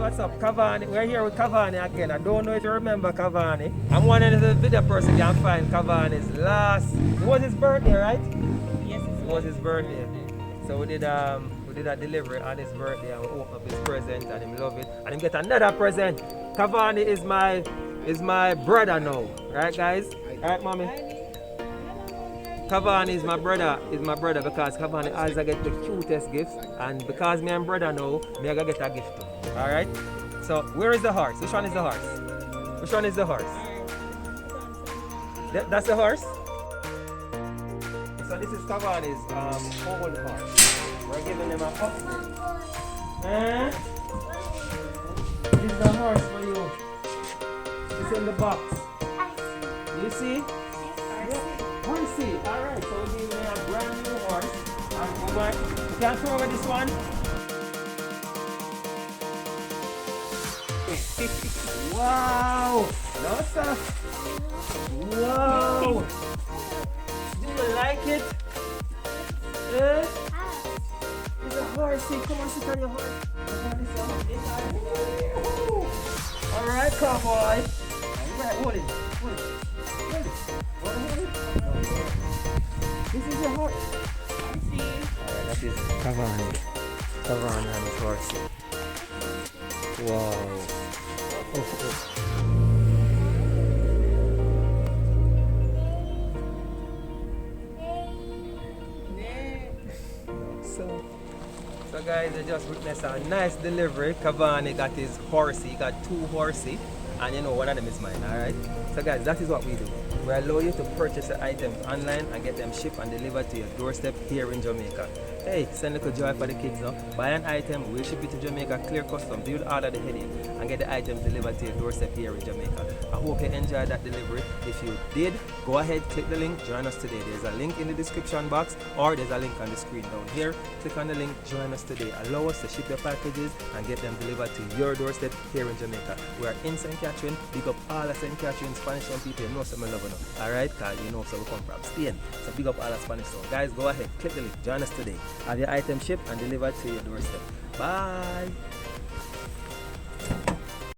what's up? Cavani. We're here with Cavani again. I don't know if you remember Cavani. I'm wondering if the video person can find Cavani's last. It was his birthday, right? Yes, It was his birthday. So we did a delivery on his birthday and we opened up his present and him love it. And him get another present. Cavani is my brother now. Right guys? Right mommy? Cavani is my brother because Cavani always get the cutest gifts, and because me and brother know, me I get a gift too. Alright? So where is the horse? Which one is the horse? Which one is the horse? That's the horse? So this is Cavani's old horse. We're giving him a upgrade. This is the horse for you. It's in the box. You see? Horsey. Alright, so we're giving him a brand new horse. And you can throw away this one. Wow! No, sir. Wow! Do you like it? It's a horsey. Come on, sit on your horse. Alright, cowboy. Alright, hold it. Hold it. Hold it. Hold it. This is your horse. Alright, that is Cavani. Cavani and his horse. Wow. So guys, I just witnessed a nice delivery. Cavani got his horsey, he got 2 horsey, and you know one of them is mine, alright? So guys, that is what we do. We allow you to purchase the items online and get them shipped and delivered to your doorstep here in Jamaica. Hey, send little joy for the kids now. Buy an item, we'll ship it to Jamaica, clear custom, build order the heading, and get the items delivered to your doorstep here in Jamaica. I hope you enjoyed that delivery. If you did, go ahead, click the link, join us today. There's a link in the description box or there's a link on the screen down here. Click on the link, join us today. Allow us to ship your packages and get them delivered to your doorstep here in Jamaica. We are in St. Catherine. Big up all the St. Catherine Spanish town people. You know some love enough. Alright, because you know so we come from Spain. So big up all the Spanish town. Guys, go ahead, click the link, join us today. Have your item shipped and delivered to your doorstep. Bye!